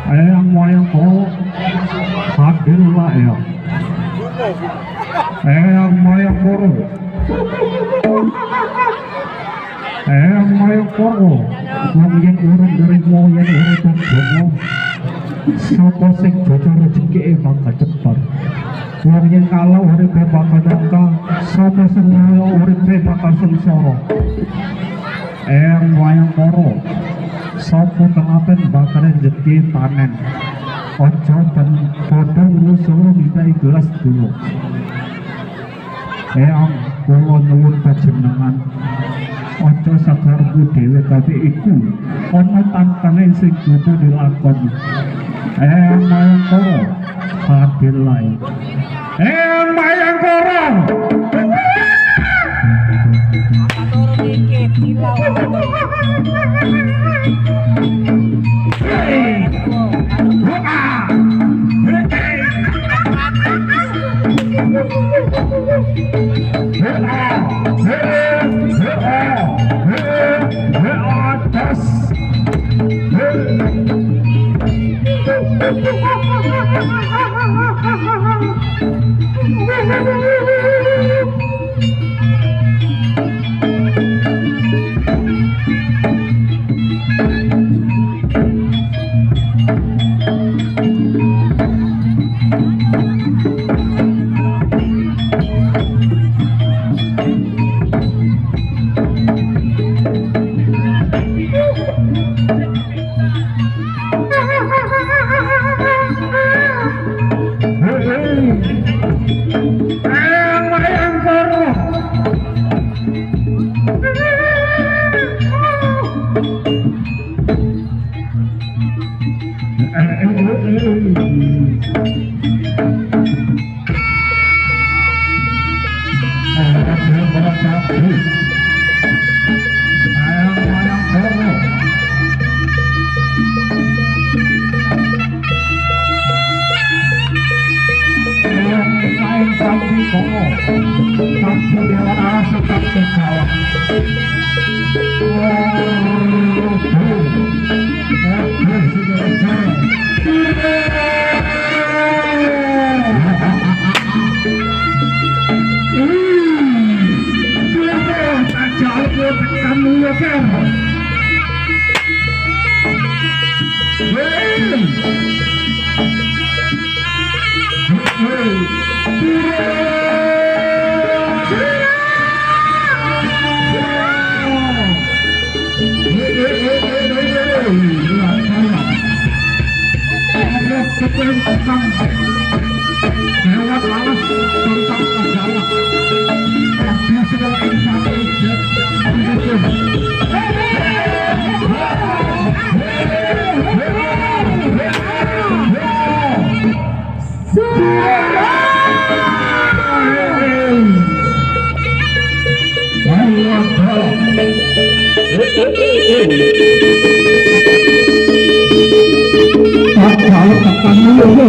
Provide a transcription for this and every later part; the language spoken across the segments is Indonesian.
Eyang wayang koro hadirlah eyang. Eyang wayang koro. Eyang wayang koro. Wong yen urip dari yen urip dongo. Sapa sing jaga rejekike bakal cepet. Wong yen kalau uripe bakal dangka, sapa sing ngalah uripe bakal sengsara. Eyang wayang koro. Sopo tengapen bakal rezeki panen. Ojo dan podo ngusur minta gelas dulu. Eyang kula nyuwun panjenengan. Ojo sakarepmu dhewe tapi iku ana tantane sing kudu dilakoni. Eyang mayang koro hadir lae. Eyang mayang koro. Kalau tekan dulu.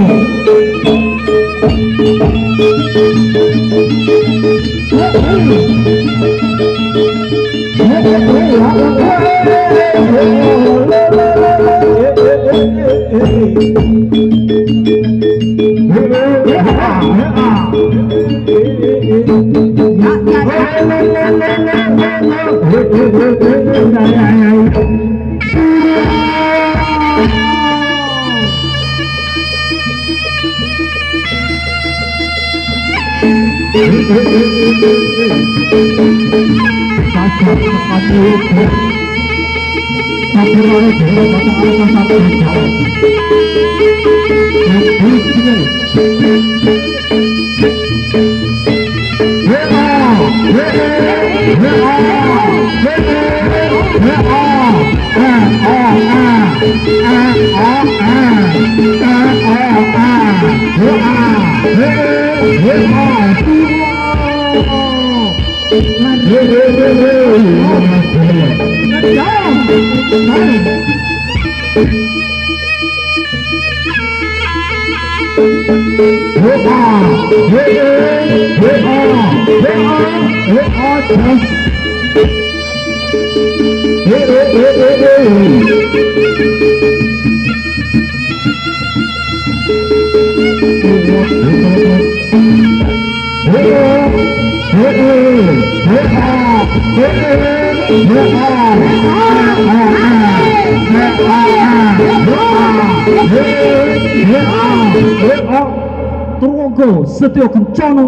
Turunku Setio Kencana.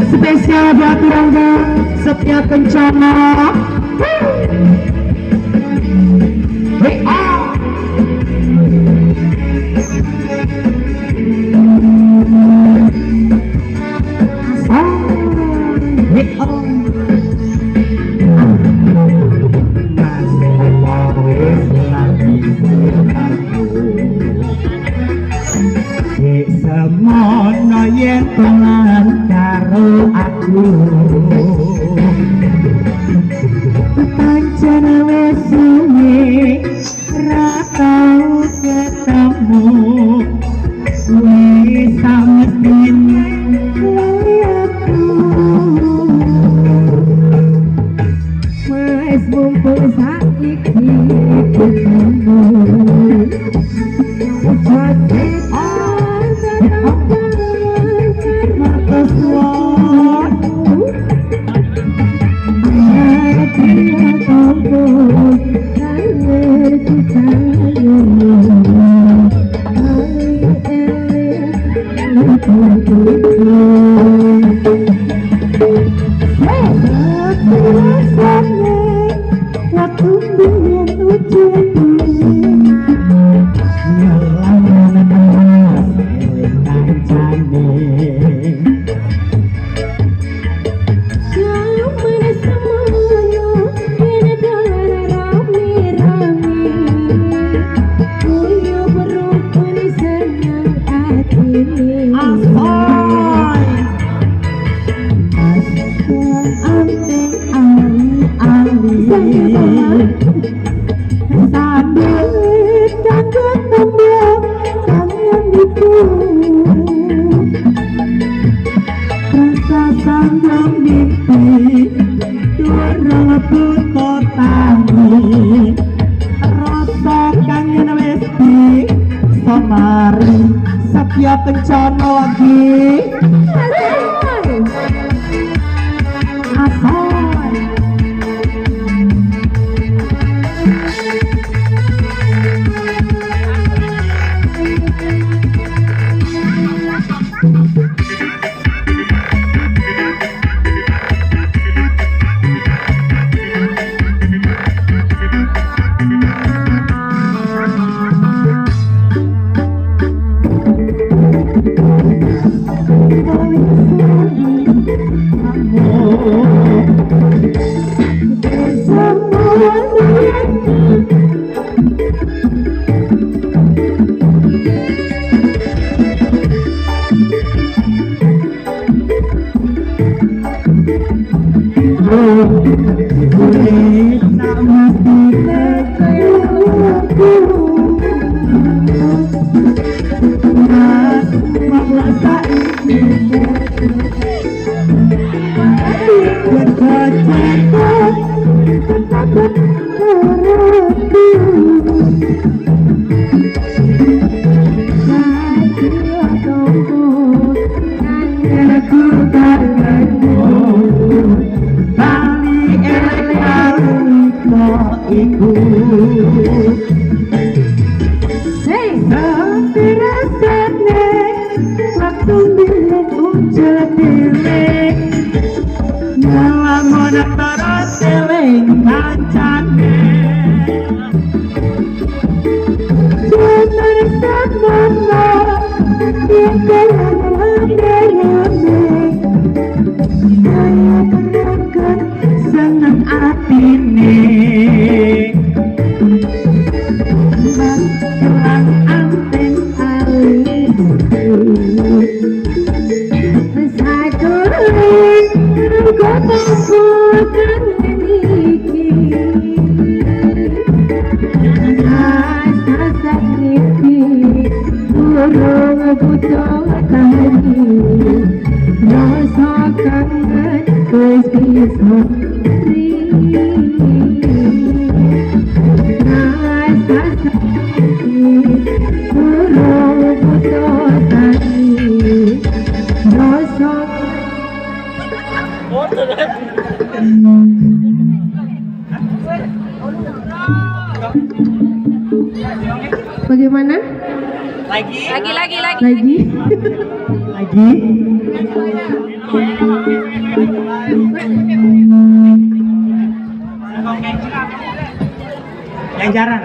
Spesial buat Rangga Setia Kencana. Semono yen tenan karo aku pancen wis suwe ra tau ketemu wis samestine aku wis mumpung saiki ketemu Setia Kencana lagi. Asoy. Urip nak mati lekeku Mas masak seneng atine kerang anten alis sadurin kotokan iki rasa sakiti urung butuh tani rasa kangen wis bisa rasa sakiti urung butuh tani rasa bagaimana? Lagi. Yang jarang.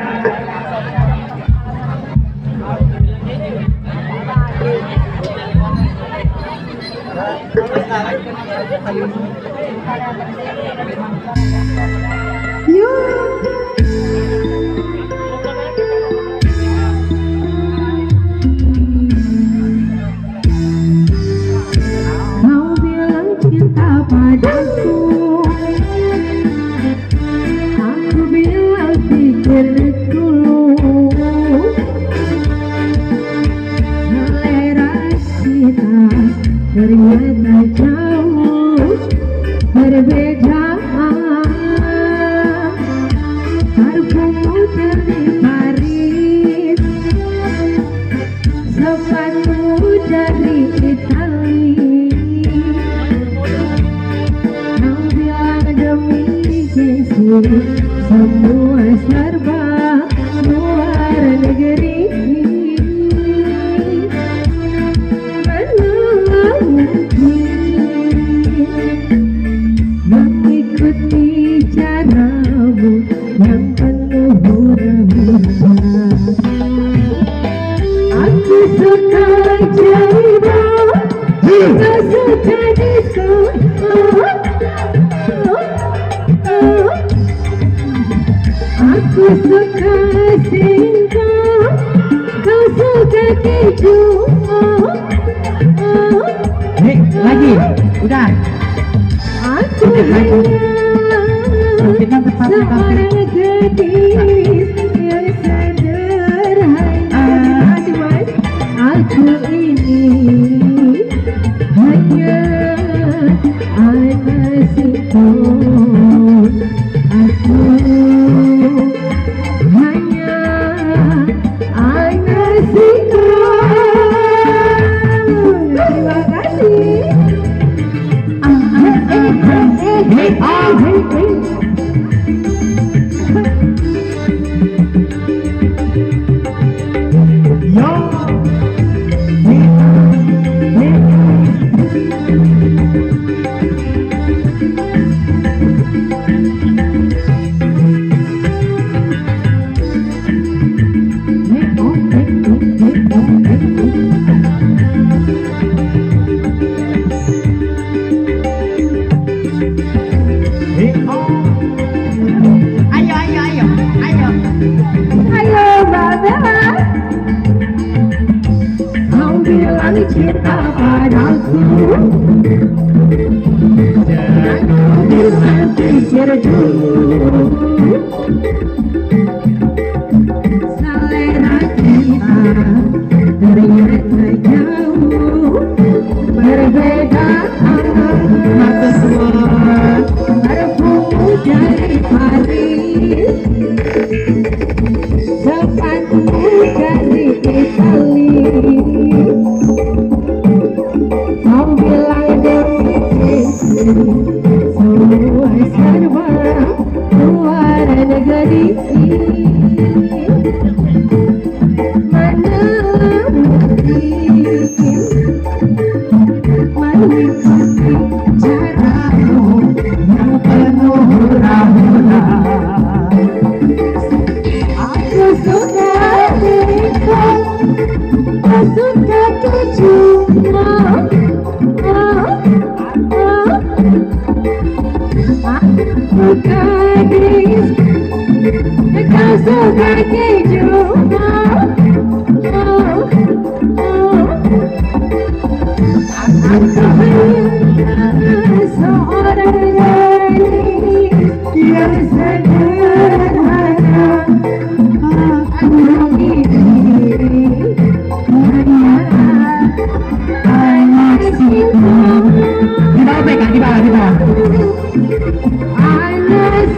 Kau bilang cinta padaku, aku bilang pikir dulu. Selera kita ternyata jauh berbeda. Parfummu dari Paris, sepatu dari Itali. Kau bilang demi Yesus semua serba luar negeri. Mengikuti caramu yang penuh hura-hura. Aku suka cerita, aku suka disco. Aku suka singkong, kau suka keju. Lagi, udah. Aku seorang gadis yang sederhana. Aku ini hanya anak singkong. Aku hanya anak singkong. Terima kasih. Cinta padaku, jangan pikir dulu selera kita ternyata jauh berbeda mata suara parfum dari Paris sepatu dari Itali kau bilang definisi semua serba luar negeri mana mengikuti caramu yang penuh hura-hura. Aku suka diriku, aku suka tujumu. Aku gadis, kau suka kejumu. Aku seorang gadis yang sederhana. Aku ini hanya anakku. Di bawah pegang, di bawah, di bawah. Anas.